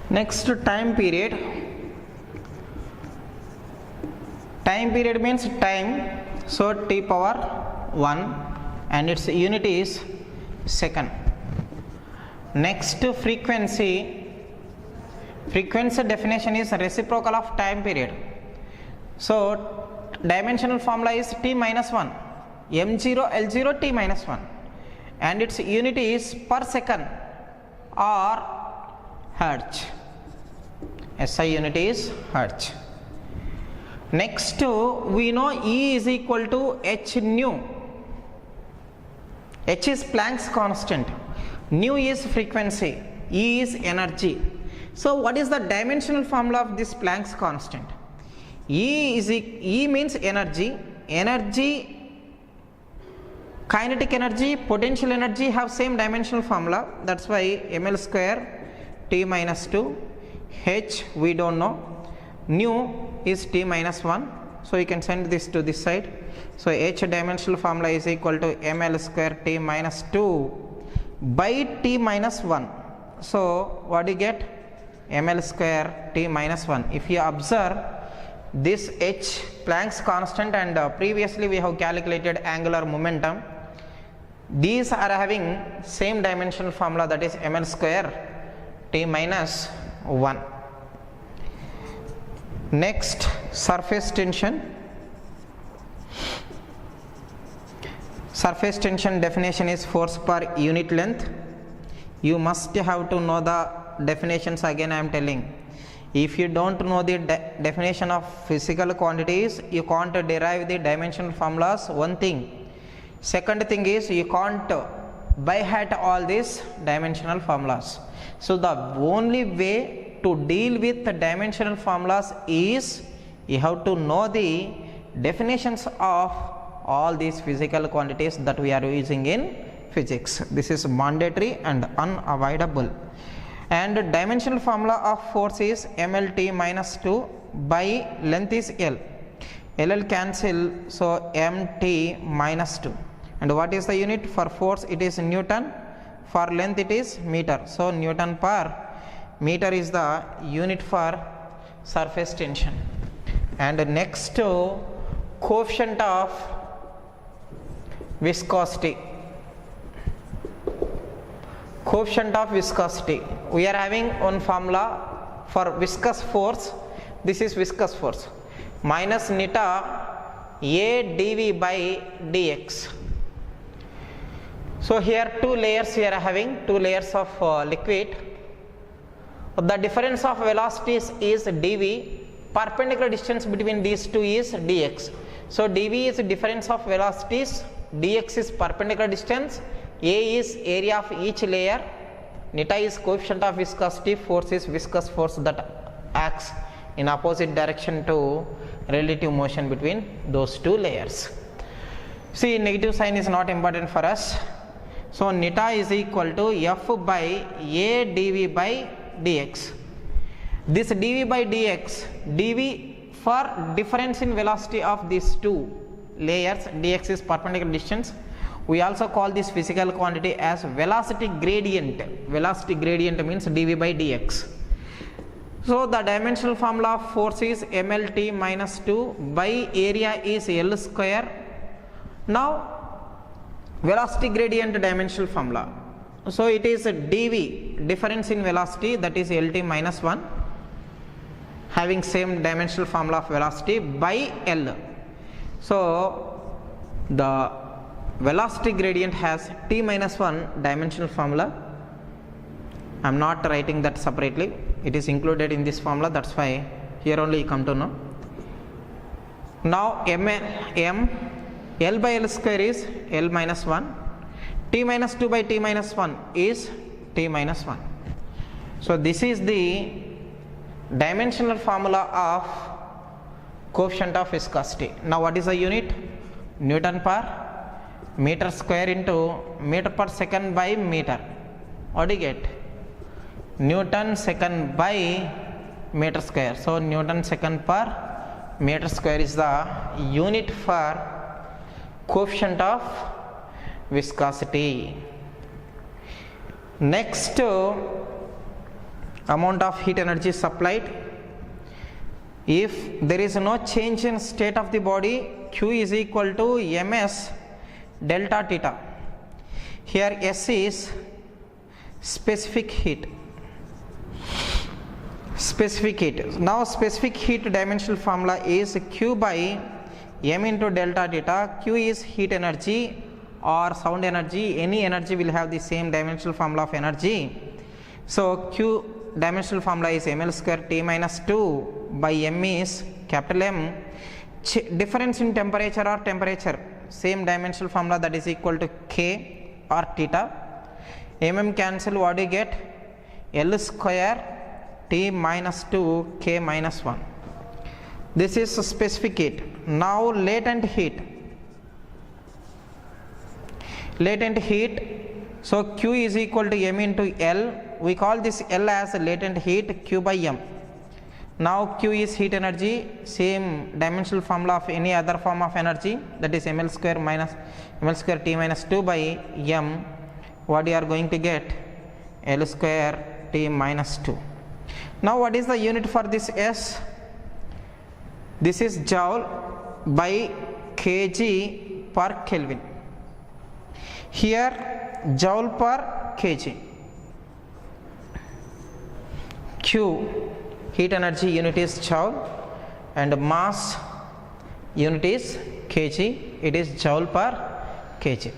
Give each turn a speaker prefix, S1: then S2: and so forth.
S1: Next, time period. Time period means time, so t power 1 and its unit is second. Next, frequency. Frequency definition is reciprocal of time period. So dimensional formula is t minus 1, m0 l0 t minus 1 and its unit is per second or hertz. SI unit is hertz. Next, we know E is equal to h nu. H is Planck's constant, nu is frequency, E is energy. So what is the dimensional formula of this Planck's constant? E means energy. Energy, kinetic energy, potential energy have same dimensional formula. That's why ml square t minus 2. H we don't know. Nu is t minus 1. So you can send this to this side. So H dimensional formula is equal to ml square t minus 2 by t minus 1. So what do you get? Ml square t minus 1. If you observe this H, Planck's constant, and previously we have calculated angular momentum, these are having same dimensional formula, that is ml square t minus 1. Next, surface tension. Surface tension definition is force per unit length. You must have to know the definitions. Again I am telling, if you don't know the definition of physical quantities, you can't derive the dimensional formulas. One thing. Second thing is, you can't by heart all these dimensional formulas. So the only way to deal with the dimensional formulas is you have to know the definitions of all these physical quantities that we are using in physics. This is mandatory and unavoidable. And dimensional formula of force is mlt minus 2 by length is L. LL cancel, so mt minus 2. And what is the unit for force? It is Newton. For length it is meter. So Newton per meter is the unit for surface tension. And next, coefficient of viscosity. Coefficient of viscosity. We are having one formula for viscous force. This is viscous force minus neta A dV by dx. So here two layers we are having, two layers of liquid. The difference of velocities is dV. Perpendicular distance between these two is dx. So dV is the difference of velocities, dx is perpendicular distance, A is area of each layer, neta is coefficient of viscosity, force is viscous force that acts in opposite direction to relative motion between those two layers. See, negative sign is not important for us. So neta is equal to F by A dV by dx. This dV by dx, dV for difference in velocity of these two layers, dx is perpendicular distance. We also call this physical quantity as velocity gradient. Velocity gradient means dV by dx. So the dimensional formula of force is mlt minus 2 by area is L square. Now velocity gradient dimensional formula. So it is dV, difference in velocity, that is lt minus 1, having same dimensional formula of velocity by L. So the velocity gradient has t minus 1 dimensional formula. I am not writing that separately, it is included in this formula, that's why here only you come to know. Now L by L square is L minus 1, t minus 2 by t minus 1 is t minus 1. So this is the dimensional formula of coefficient of viscosity. Now what is the unit? Newton per meter square into meter per second by meter. What do you get? Newton second by meter square. So Newton second per meter square is the unit for coefficient of viscosity. Next, amount of heat energy supplied. If there is no change in state of the body, Q is equal to ms delta theta. Here S is specific heat. Specific heat. Now specific heat dimensional formula is Q by m into delta theta. Q is heat energy or sound energy. Any energy will have the same dimensional formula of energy. So Q dimensional formula is ml square T minus 2 by m is capital M. Difference in temperature or temperature, same dimensional formula, that is equal to K or theta. Cancel, what do you get? L square T minus 2 K minus 1. This is specific heat. Now latent heat. Latent heat, so Q is equal to m into L. We call this L as latent heat, Q by m. Now Q is heat energy, same dimensional formula of any other form of energy, that is ml square minus ml square T minus 2 by m. What you are going to get? L square T minus 2. Now what is the unit for this S? This is joule by kg per Kelvin. Here joule per kg. Q heat energy unit is joule and mass unit is kg. It is joule per kg.